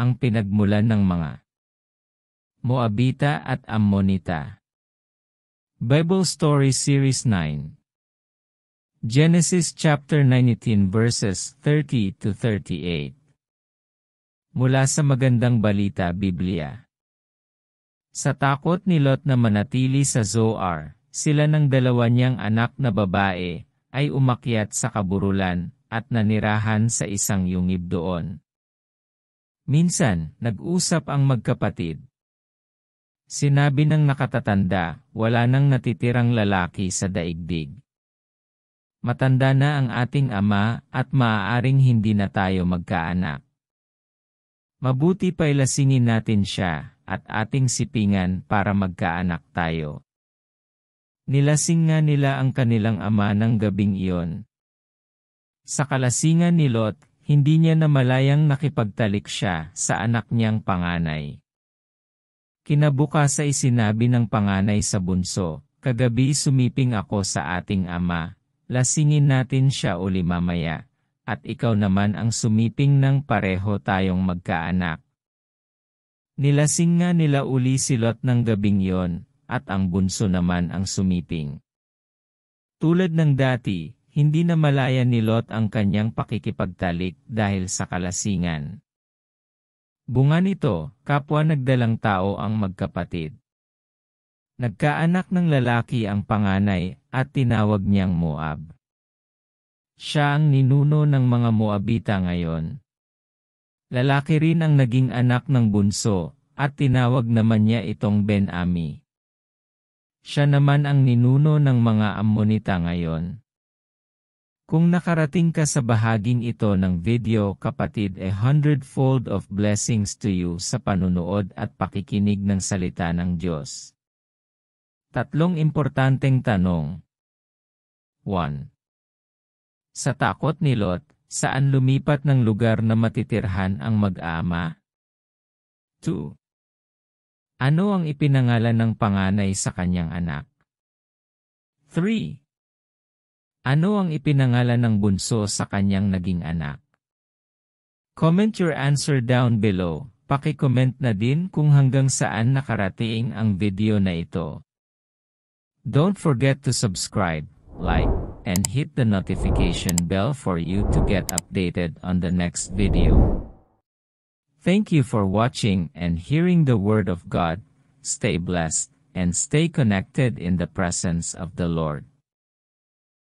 ang pinagmulan ng mga Moabita at Ammonita. Bible Story Series 9. Genesis chapter 19 verses 30 to 38. Mula sa Magandang Balita Biblia. Sa takot ni Lot na manatili sa Zoar, sila ng dalawa niyang anak na babae ay umakyat sa kaburulan at nanirahan sa isang yungib doon. Minsan, nag-usap ang magkapatid. Sinabi ng nakatatanda, wala nang natitirang lalaki sa daigdig. Matanda na ang ating ama at maaaring hindi na tayo magkaanak. Mabuti pa'y lasingin natin siya at ating sipingan para magkaanak tayo. Nilasing nga nila ang kanilang ama ng gabing iyon. Sa kalasingan ni Lot, hindi niya namalayang nakipagtalik siya sa anak niyang panganay. Kinabukasan ay sinabi ng panganay sa bunso, "Kagabi sumiping ako sa ating ama, lasingin natin siya uli mamaya, at ikaw naman ang sumiping ng pareho tayong magkaanak." Nilasing nga nila uli si Lot ng gabing yon, at ang bunso naman ang sumiping. Tulad ng dati, hindi na malaya ni Lot ang kanyang pakikipagtalik dahil sa kalasingan. Bunga nito, kapwa nagdalang tao ang magkapatid. Nagkaanak ng lalaki ang panganay at tinawag niyang Moab. Siya ang ninuno ng mga Moabita ngayon. Lalaki rin ang naging anak ng bunso, at tinawag naman niya itong Ben-Ami. Siya naman ang ninuno ng mga Ammonita ngayon. Kung nakarating ka sa bahaging ito ng video kapatid, 100-fold of blessings to you sa panunood at pakikinig ng salita ng Diyos. Tatlong importanteng tanong. 1. Sa takot ni Lot, saan lumipat ng lugar na matitirhan ang mag-aama? 2. Ano ang ipinangalan ng panganay sa kanyang anak? 3. Ano ang ipinangalan ng bunso sa kanyang naging anak? Comment your answer down below. Paki-comment na din kung hanggang saan nakarating ang video na ito. Don't forget to subscribe, like, and hit the notification bell for you to get updated on the next video. Thank you for watching and hearing the Word of God. Stay blessed and stay connected in the presence of the Lord.